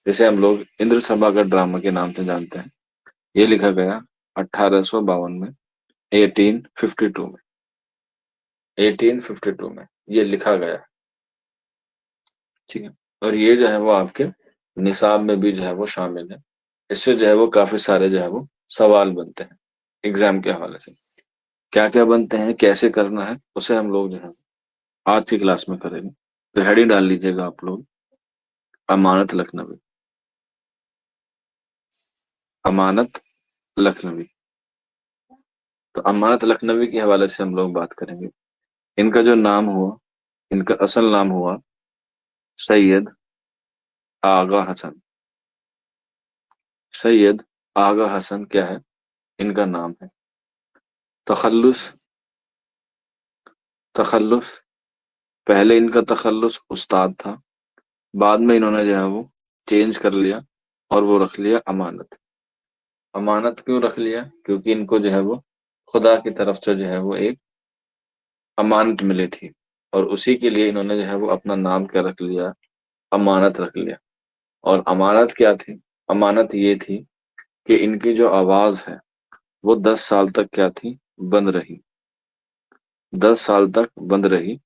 जिसे हम लोग इंद्र सभा का ड्रामा के नाम से जानते हैं, ये लिखा गया 1852 में, 1852 में, 1852 में ये लिखा गया। ठीक है। और ये जो है वो आपके निसाब में भी जो है वो शामिल है। इससे जो है वो काफी सारे जो है वो सवाल बनते हैं एग्जाम के हवाले से। क्या क्या बनते हैं, कैसे करना है, उसे हम लोग जो है आज की क्लास में करेंगे। तो हेडिंग डाल लीजिएगा आप लोग, अमानत लखनवी। अमानत लखनवी। तो अमानत लखनवी के हवाले से हम लोग बात करेंगे। इनका जो नाम हुआ, इनका असल नाम हुआ सैयद आगा हसन। सैयद आगा हसन क्या है, इनका नाम है। तखल्लुस, तखल्लुस, पहले इनका तखल्लुस उस्ताद था, बाद में इन्होंने जो है वो चेंज कर लिया और वो रख लिया अमानत। अमानत क्यों रख लिया, क्योंकि इनको जो है वो खुदा की तरफ से जो है वो एक अमानत मिली थी, और उसी के लिए इन्होंने जो है वो अपना नाम क्या रख लिया, अमानत रख लिया। और अमानत क्या थी, अमानत ये थी कि इनकी जो आवाज है वो 10 साल तक क्या थी, बंद रही। 10 साल तक बंद रही।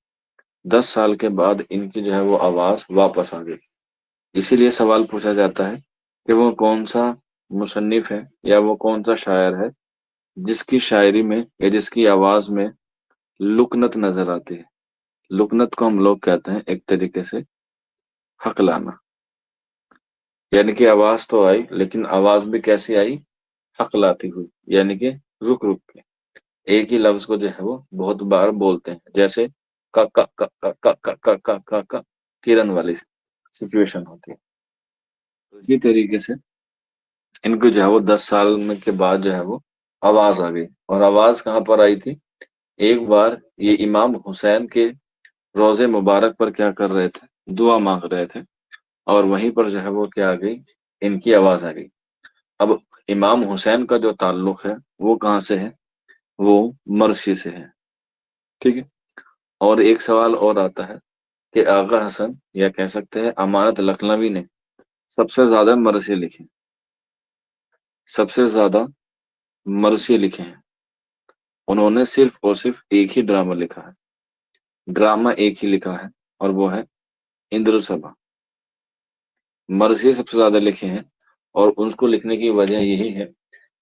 10 साल के बाद इनकी जो है वो आवाज वापस आ गई। इसीलिए सवाल पूछा जाता है कि वो कौन सा मुसन्निफ है या वो कौन सा शायर है जिसकी शायरी में या जिसकी आवाज में लुकनत नजर आती है। लुकनत को हम लोग कहते हैं एक तरीके से हकलाना। यानी कि आवाज तो आई, लेकिन आवाज भी कैसी आई? हकलाती हुई, यानी कि रुक रुक के। एक ही लफ्ज को जो है वो बहुत बार बोलते हैं, जैसे क क क क क क क क क क किरण वाली सिचुएशन होती है। तो इसी तरीके से इनको जो है वो 10 साल में के बाद जो है वो आवाज आ गई। और आवाज कहाँ पर आई थी? एक बार ये इमाम हुसैन के रोजे मुबारक पर क्या कर रहे थे? दुआ मांग रहे थे। और वहीं पर जो है वो क्या आ गई? इनकी आवाज आ गई। अब इमाम हुसैन का जो ताल्लुक है वो कहाँ से है? वो मर्सी से है। ठीक है। और एक सवाल और आता है कि आगा हसन, या कह सकते हैं अमानत लखनवी ने सबसे ज्यादा मरसिए लिखे। सबसे ज्यादा मरसिए लिखे हैं उन्होंने। सिर्फ और सिर्फ एक ही ड्रामा लिखा है। ड्रामा एक ही लिखा है, और वो है इंद्र सभा। मरसिए सबसे ज्यादा लिखे हैं। और उनको लिखने की वजह यही है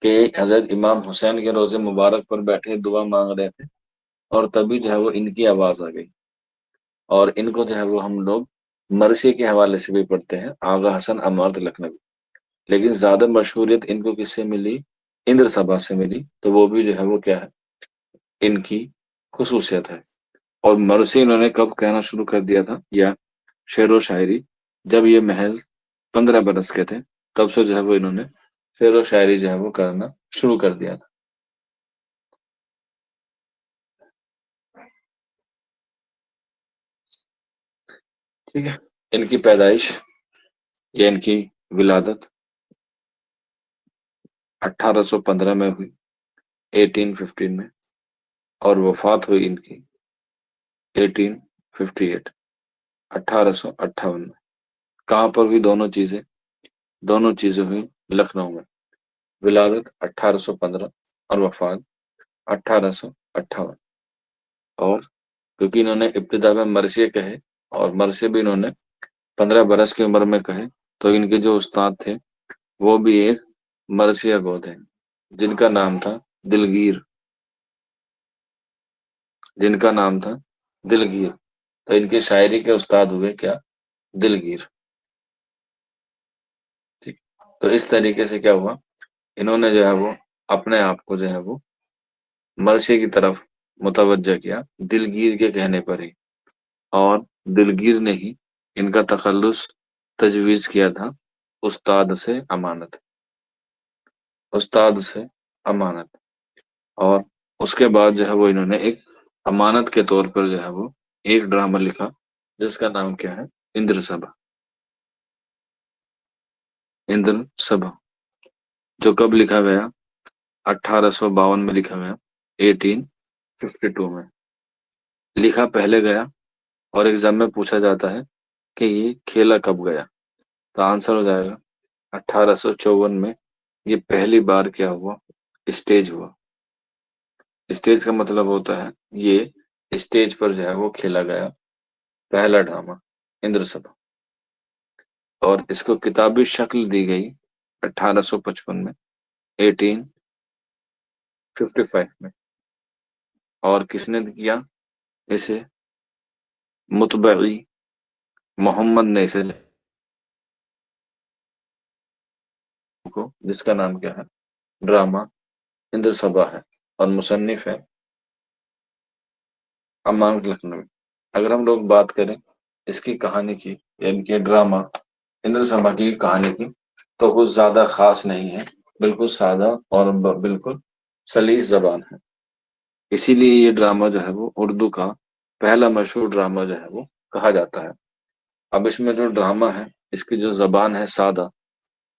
कि हजरत इमाम हुसैन के रोजे मुबारक पर बैठे दुआ मांग रहे थे, और तभी जो है वो इनकी आवाज आ गई। और इनको जो है वो हम लोग मरसिए के हवाले से भी पढ़ते हैं, आगा हसन अमारत लखनवी। लेकिन ज्यादा मशहूरियत इनको किससे मिली? इंद्र सभा से मिली। तो वो भी जो है वो क्या है? इनकी खुसूसियत है। और मरसी इन्होंने कब कहना शुरू कर दिया था, या शेर व शायरी? जब ये महज 15 बरस के थे, तब से जो है वो इन्होंने शेर व शायरी जो है वो करना शुरू कर दिया था। ठीक है। इनकी पैदाइश या इनकी विलादत 1815 में हुई, 1815 में। और वफात हुई इनकी 1858, 1858 में। कहाँ पर हुई दोनों चीजें? दोनों चीजें हुई लखनऊ में। विलादत 1815 और वफात 1858। और क्योंकि इन्होंने इब्तिदा में मरसिए कहे, और मरसिए भी इन्होंने 15 बरस की उम्र में कहे, तो इनके जो उस्ताद थे वो भी एक मरसिया गो थे, जिनका नाम था दिलगीर। जिनका नाम था दिलगीर। तो इनकी शायरी के उस्ताद हुए क्या? दिलगीर। ठीक। तो इस तरीके से क्या हुआ, इन्होंने जो है वो अपने आप को जो है वो मरसिए की तरफ मुतवज्जा किया, दिलगीर के कहने पर ही। और दिलगीर ने ही इनका तखल्लुस तजवीज किया था, उस्ताद से अमानत। उस्ताद से अमानत। और उसके बाद जो है वो इन्होंने एक अमानत के तौर पर जो है वो एक ड्रामा लिखा, जिसका नाम क्या है? इंद्र सभा। इंद्र सभा, जो कब लिखा गया? 1852 में लिखा गया, 1852 में। लिखा पहले गया, और एग्जाम में पूछा जाता है कि ये खेला कब गया? तो आंसर हो जाएगा 1854 में। ये पहली बार क्या हुआ? स्टेज हुआ। स्टेज का मतलब होता है ये स्टेज पर जो है वो खेला गया पहला ड्रामा, इंद्र सभा। और इसको किताबी शक्ल दी गई 1855 में, 1855 में। और किसने किया इसे? मुतबई मोहम्मद ने इसे को, जिसका नाम क्या है? ड्रामा इंद्र सभा है। और मुसन्निफ है अमान लखनवी। अगर हम लोग बात करें इसकी कहानी की, यानी कि ड्रामा इंद्र सभा की कहानी की, तो कुछ ज्यादा खास नहीं है। बिल्कुल सादा और बिल्कुल सलीस जबान है। इसीलिए ये ड्रामा जो है वो उर्दू का पहला मशहूर ड्रामा जो है वो कहा जाता है। अब इसमें जो ड्रामा है, इसकी जो जबान है सादा,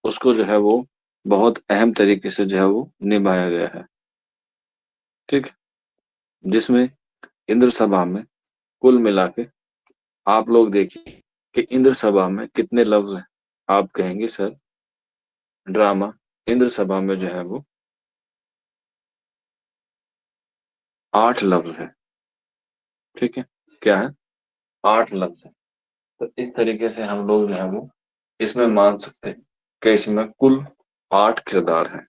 उसको जो है वो बहुत अहम तरीके से जो है वो निभाया गया है। ठीक। जिसमें इंद्र सभा में कुल मिला के आप लोग देखिए कि इंद्र सभा में कितने लफ्ज हैं। आप कहेंगे सर ड्रामा इंद्र सभा में जो है वो 8 लफ्ज है। ठीक है। क्या है? 8 लफ्ज है। तो इस तरीके से हम लोग जो है वो इसमें मान सकते हैं कि इसमें कुल 8 किरदार हैं।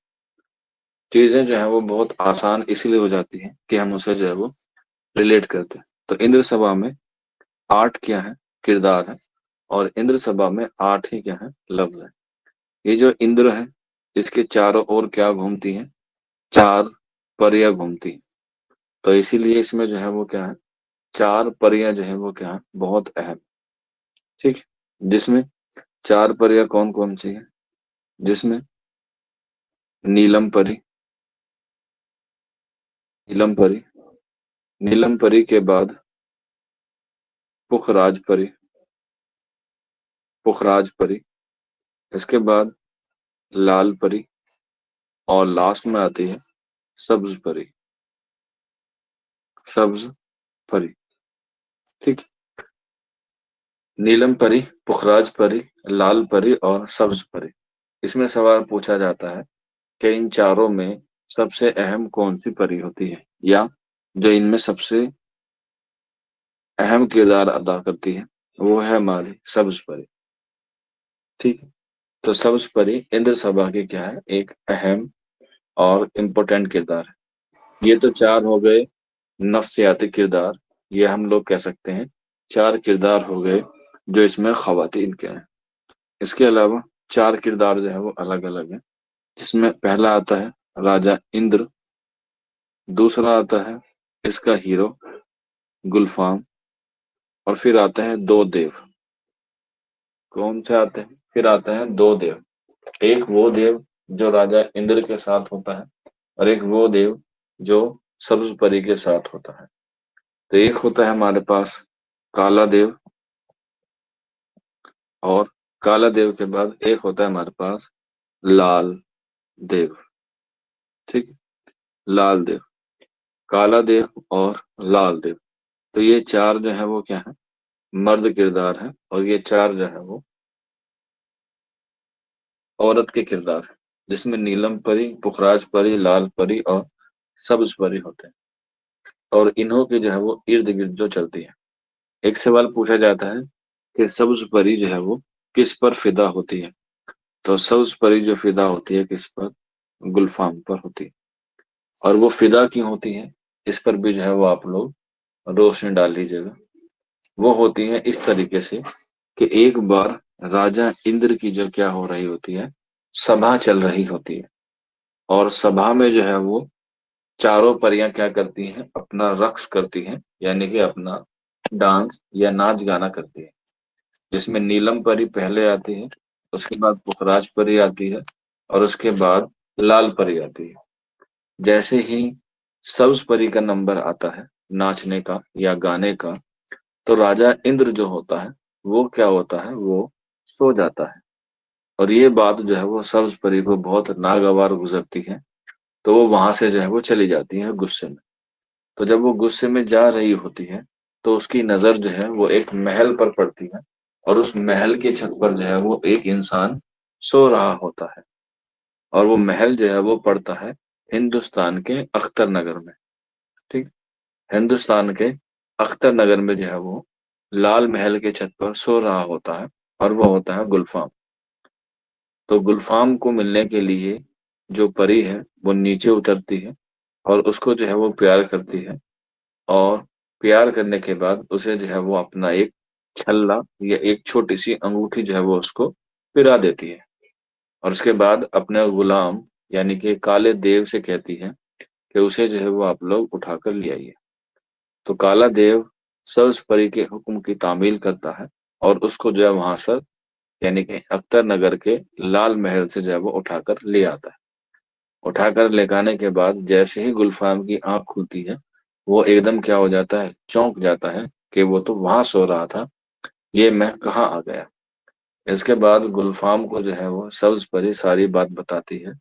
चीजें जो है वो बहुत आसान इसीलिए हो जाती हैं कि हम उसे जो है वो रिलेट करते हैं। तो इंद्र सभा में 8 क्या है? किरदार है। और इंद्र सभा में 8 ही क्या है? लफ्ज है। ये जो इंद्र है इसके चारों ओर क्या घूमती है, चार परियां घूमती हैं। तो इसीलिए इसमें जो है वो क्या है, चार परियां जो है वो क्या है, बहुत अहम। ठीक है, जिसमें चार परियां कौन कौन सी है, जिसमें नीलम परी, नीलम परी, नीलम परी के बाद पुखराज परी, पुखराज परी, इसके बाद लाल परी, और लास्ट में आती है सब्ज परी, सब्ज परी। ठीक, नीलम परी, पुखराज परी, लाल परी और सब्ज परी। इसमें सवाल पूछा जाता है कि इन चारों में सबसे अहम कौन सी परी होती है, या जो इनमें सबसे अहम किरदार अदा करती है, वो है हमारी सब्ज परी। ठीक है, तो सब्ज परी इंद्र सभा की क्या है, एक अहम और इम्पोर्टेंट किरदार है। ये तो चार हो गए नफ्सियाती किरदार, ये हम लोग कह सकते हैं चार किरदार हो गए जो इसमें खवातीन के हैं। इसके अलावा चार किरदार जो है वो अलग अलग है, जिसमें पहला आता है राजा इंद्र, दूसरा आता है इसका हीरो गुलफाम, और फिर आते हैं दो देव। कौन से आते हैं, फिर आते हैं दो देव। एक वो देव जो राजा इंद्र के साथ होता है, और एक वो देव जो सब्ज परी के साथ होता है। तो एक होता है हमारे पास काला देव, और काला देव के बाद एक होता है हमारे पास लाल देव। ठीक, लाल देव, काला देव और लाल देव। तो ये चार जो है वो क्या है, मर्द किरदार है, और ये चार जो है वो औरत के किरदार है, जिसमें नीलम परी, पुखराज परी, लाल परी और सब्ज परी होते हैं। और इन्हों के जो है वो इर्द गिर्द जो चलती है। एक सवाल पूछा जाता है कि सब्ज परी जो है वो किस पर फिदा होती है। तो सब्ज परी जो फिदा होती है किस पर, गुलफाम पर होती है। और वो फिदा क्यों होती है, इस पर भी जो है वो आप लोग रोशनी डाल लीजिएगा। वो होती है इस तरीके से कि एक बार राजा इंद्र की जो क्या हो रही होती है, सभा चल रही होती है, और सभा में जो है वो चारों परियां क्या करती हैं, अपना रक्स करती हैं, यानी कि अपना डांस या नाच गाना करती है। जिसमें नीलम परी पहले आती है, उसके बाद पुखराज परी आती है, और उसके बाद लाल परी आती है। जैसे ही सब्ज परी का नंबर आता है नाचने का या गाने का, तो राजा इंद्र जो होता है वो क्या होता है, वो सो जाता है। और ये बात जो है वो सब्ज परी को बहुत नागवार गुजरती है। तो वो वहां से जो है वो चली जाती है गुस्से में। तो जब वो गुस्से में जा रही होती है, तो उसकी नजर जो है वो एक महल पर पड़ती है, और उस महल के छत पर जो है वो एक इंसान सो रहा होता है। और वो महल जो है वो पड़ता है हिंदुस्तान के अख्तर नगर में। ठीक, हिंदुस्तान के अख्तर नगर में जो है वो लाल महल के छत पर सो रहा होता है, और वो होता है गुलफाम। तो गुलफाम को मिलने के लिए जो परी है वो नीचे उतरती है, और उसको जो है वो प्यार करती है। और प्यार करने के बाद उसे जो है वो अपना एक छल्ला या एक छोटी सी अंगूठी जो है वो उसको पिरा देती है। और उसके बाद अपने गुलाम यानी कि काले देव से कहती है कि उसे जो है वो आप लोग उठाकर ले आइए। तो काला देव सब्ज परी के हुक्म की तामील करता है, और उसको जो है वहां से यानी कि अख्तर नगर के लाल महल से जो है वो उठाकर ले आता है। उठाकर ले आने के बाद जैसे ही गुलफाम की आंख खुलती है, वो एकदम क्या हो जाता है, चौंक जाता है कि वो तो वहां सो रहा था, ये मैं कहाँ आ गया। इसके बाद गुलफाम को जो है वो सब्ज परी सारी बात बताती है,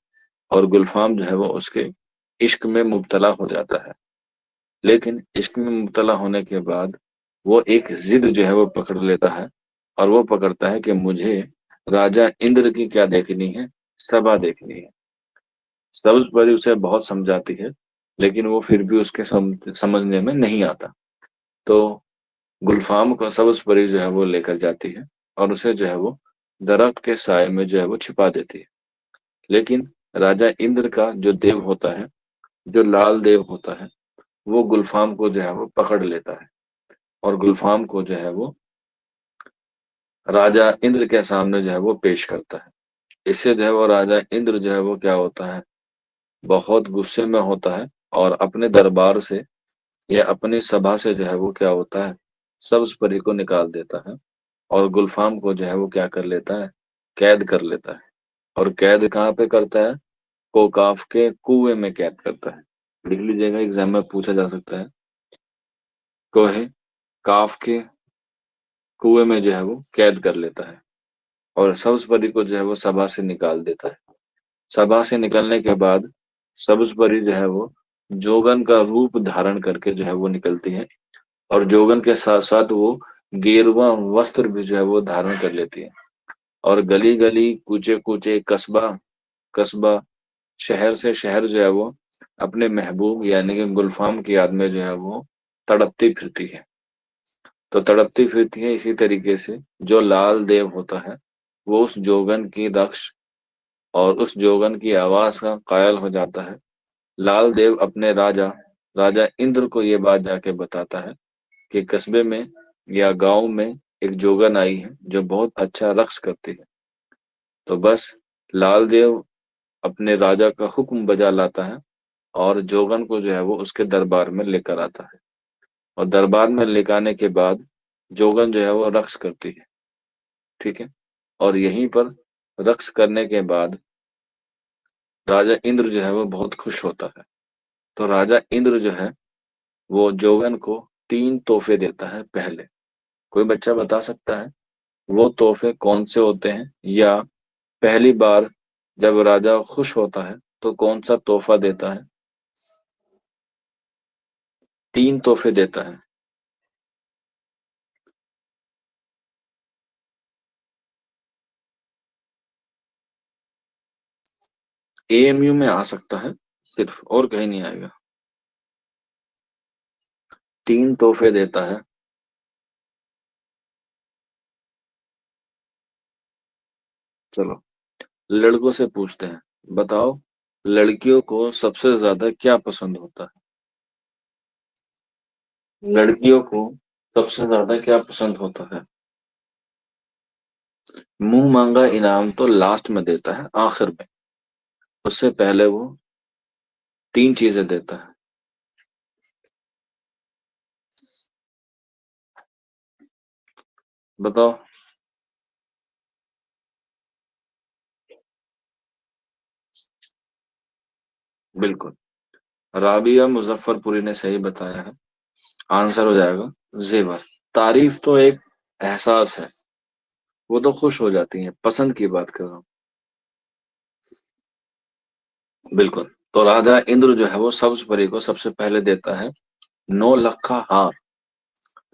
और गुलफाम जो है वो उसके इश्क में मुब्तला हो जाता है। लेकिन इश्क में मुब्तला होने के बाद वो एक जिद जो है वो पकड़ लेता है, और वो पकड़ता है कि मुझे राजा इंद्र की क्या देखनी है, सभा देखनी है। सब्ज परी उसे बहुत समझाती है, लेकिन वो फिर भी उसके समझने में नहीं आता। तो गुलफाम को सब्ज परी जो है वो लेकर जाती है, और उसे जो है वो दरख्त के साए में जो है वो छुपा देती है। लेकिन राजा इंद्र का जो देव होता है, जो लाल देव होता है, वो गुलफाम को जो है वो पकड़ लेता है, और गुलफाम को जो है वो राजा इंद्र के सामने जो है वो पेश करता है। इससे जो है वो राजा इंद्र जो है वो क्या होता है, बहुत गुस्से में होता है और अपने दरबार से या अपनी सभा से जो है वो क्या होता है, सब्ज परी को निकाल देता है और गुलफाम को जो है वो क्या कर लेता है, कैद कर लेता है। और कैद कहाँ पे करता है, कोकाफ के कुएं में कैद करता है। लिख लीजिएगा, एग्जाम में पूछा जा सकता है। कोहे काफ के कुएं में जो है वो कैद कर लेता है और सब्ज परी को जो है वो सभा से निकाल देता है। सभा से निकलने के बाद सब्ज परी जो है वो जोगन का रूप धारण करके जो है वो निकलती है और जोगन के साथ साथ वो गेरुआ वस्त्र भी जो है वो धारण कर लेती है और गली गली कूचे कूचे कस्बा कस्बा शहर से शहर जो है वो अपने महबूब यानी कि गुलफाम की याद में जो है वो तड़पती फिरती है। तो तड़पती फिरती है इसी तरीके से जो लाल देव होता है वो उस जोगन की रक्ष और उस जोगन की आवाज का कायल हो जाता है। लाल देव अपने राजा राजा इंद्र को ये बात जाके बताता है कि कस्बे में या गांव में एक जोगन आई है जो बहुत अच्छा रक्स करती है। तो बस लाल देव अपने राजा का हुक्म बजा लाता है और जोगन को जो है वो उसके दरबार में लेकर आता है और दरबार में लेकर आने के बाद जोगन जो है वो रक्स करती है। ठीक है। और यहीं पर रक्स करने के बाद राजा इंद्र जो है वो बहुत खुश होता है। तो राजा इंद्र जो है वो जोगन को 3 तोहफे देता है। पहले कोई बच्चा बता सकता है वो तोहफे कौन से होते हैं, या पहली बार जब राजा खुश होता है तो कौन सा तोहफा देता है? 3 तोहफे देता है। एएमयू में आ सकता है सिर्फ, और कहीं नहीं आएगा। 3 तोहफे देता है। चलो लड़कों से पूछते हैं, बताओ लड़कियों को सबसे ज्यादा क्या पसंद होता है? लड़कियों को सबसे ज्यादा क्या पसंद होता है? मुंह मांगा इनाम तो लास्ट में देता है, आखिर में। उससे पहले वो 3 चीजें देता है। बताओ। बिल्कुल, राबिया मुजफ्फरपुरी ने सही बताया है। आंसर हो जाएगा जेवर। तारीफ तो एक एहसास है, वो तो खुश हो जाती है, पसंद की बात कर रहा हूँ। बिल्कुल। तो राजा इंद्र जो है वो सब्ज परी को सबसे पहले देता है 9 लाख का हार।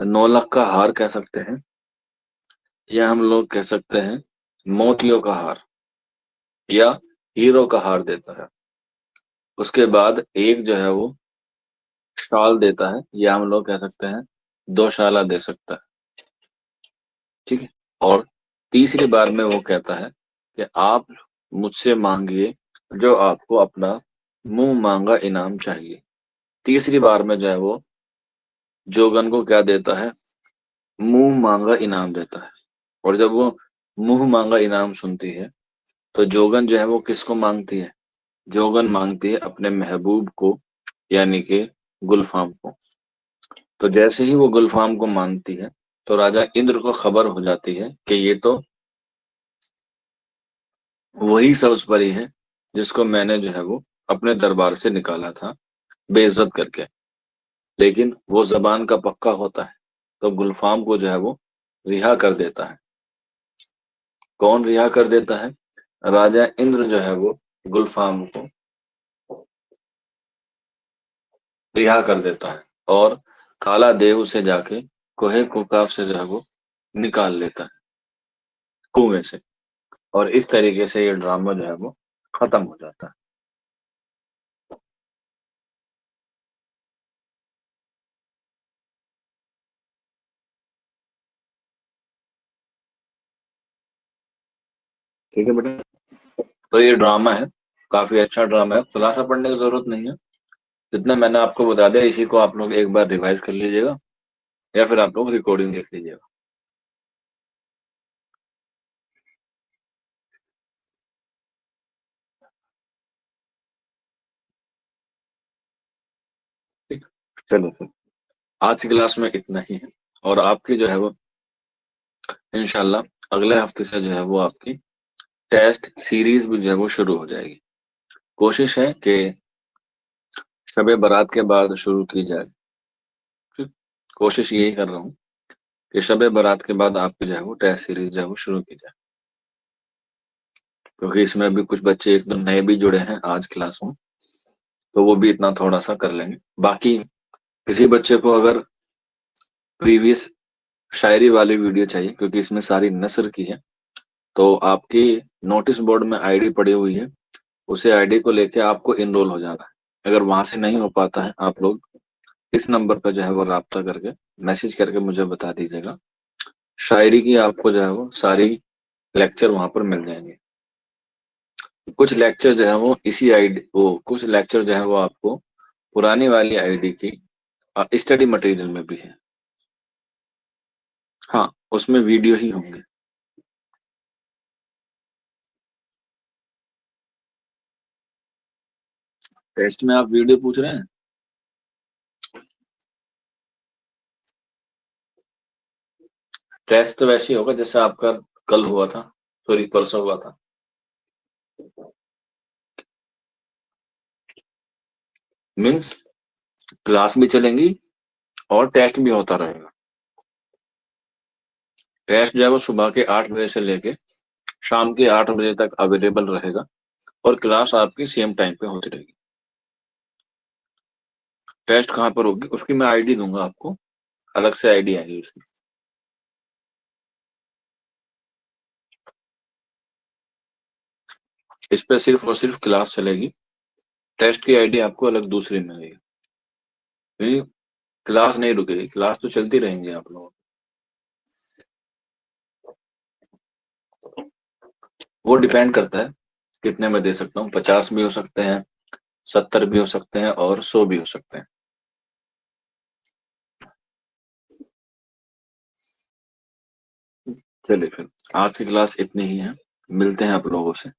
9 लाख का हार कह सकते हैं, या हम लोग कह सकते हैं मोतियों का हार या हीरो का हार देता है। उसके बाद एक जो है वो शाल देता है, या हम लोग कह सकते हैं 2 शाला दे सकता है। ठीक है। और तीसरी बार में वो कहता है कि आप मुझसे मांगिए जो आपको अपना मुंह मांगा इनाम चाहिए। तीसरी बार में जो है वो जोगन को क्या देता है, मुंह मांगा इनाम देता है। और जब वो मुंह मांगा इनाम सुनती है तो जोगन जो है वो किसको मांगती है? जोगन मांगती है अपने महबूब को, यानी कि गुलफाम को। तो जैसे ही वो गुलफाम को मांगती है तो राजा इंद्र को खबर हो जाती है कि ये तो वही सब्ज परी है जिसको मैंने जो है वो अपने दरबार से निकाला था बेइज्जत करके। लेकिन वो जबान का पक्का होता है, तो गुलफाम को जो है वो रिहा कर देता है। कौन रिहा कर देता है? राजा इंद्र जो है वो गुलफाम को रिहा कर देता है और काला देव से जाके कोहे कुकाफ से जो है वो निकाल लेता है कुएं से। और इस तरीके से ये ड्रामा जो है वो खत्म हो जाता है। ठीक है बेटा। तो ये ड्रामा है, काफी अच्छा ड्रामा है, खुलासा पढ़ने की जरूरत नहीं है। जितना मैंने आपको बता दिया इसी को आप लोग एक बार रिवाइज कर लीजिएगा, या फिर आप लोग रिकॉर्डिंग देख लीजिएगा। चलो फिर आज की क्लास में इतना ही है। और आपकी जो है वो इंशाल्लाह अगले हफ्ते से जो है वो आपकी टेस्ट सीरीज भी जो है वो शुरू हो जाएगी। कोशिश है कि शबे बारात के बाद शुरू की जाए। ठीक? कोशिश यही कर रहा हूँ कि शबे बारात के बाद आपकी जो है वो टेस्ट सीरीज जो है वो शुरू की जाए, क्योंकि इसमें अभी कुछ बच्चे एक दो नए भी जुड़े हैं आज क्लास में, तो वो भी इतना थोड़ा सा कर लेंगे। बाकी किसी बच्चे को अगर प्रीवियस शायरी वाली वीडियो चाहिए, क्योंकि इसमें सारी नस्र की है, तो आपकी नोटिस बोर्ड में आईडी पड़ी हुई है, उसे आईडी को लेके आपको इनरोल हो जाना है। अगर वहां से नहीं हो पाता है, आप लोग इस नंबर पर जो है वो राब्ता करके मैसेज करके मुझे बता दीजिएगा। शायरी की आपको जो है वो सारी लेक्चर वहां पर मिल जाएंगे। कुछ लेक्चर जो है वो इसी आईडी वो कुछ लेक्चर जो है वो आपको पुरानी वाली आईडी की स्टडी मटेरियल में भी है। हाँ, उसमें वीडियो ही होंगे। टेस्ट में आप वीडियो पूछ रहे हैं? टेस्ट तो वैसे ही होगा जैसे आपका कल हुआ था, सॉरी परसों हुआ था। मीन्स क्लास भी चलेंगी और टेस्ट भी होता रहेगा। टेस्ट जो है वो सुबह के 8 बजे से लेके शाम के 8 बजे तक अवेलेबल रहेगा, और क्लास आपकी सेम टाइम पे होती रहेगी। टेस्ट कहाँ पर होगी उसकी मैं आईडी दूंगा आपको, अलग से आईडी आएगी उसकी। इस पे सिर्फ और सिर्फ क्लास चलेगी, टेस्ट की आईडी आपको अलग दूसरी मिलेगी। क्योंकि क्लास नहीं रुकेगी, क्लास तो चलती रहेंगी आप लोगों की। वो डिपेंड करता है कितने में दे सकता हूँ, 50 भी हो सकते हैं, 70 भी हो सकते हैं, और 100 भी हो सकते हैं। चलिए फिर आज की क्लास इतनी ही है, मिलते हैं आप लोगों से।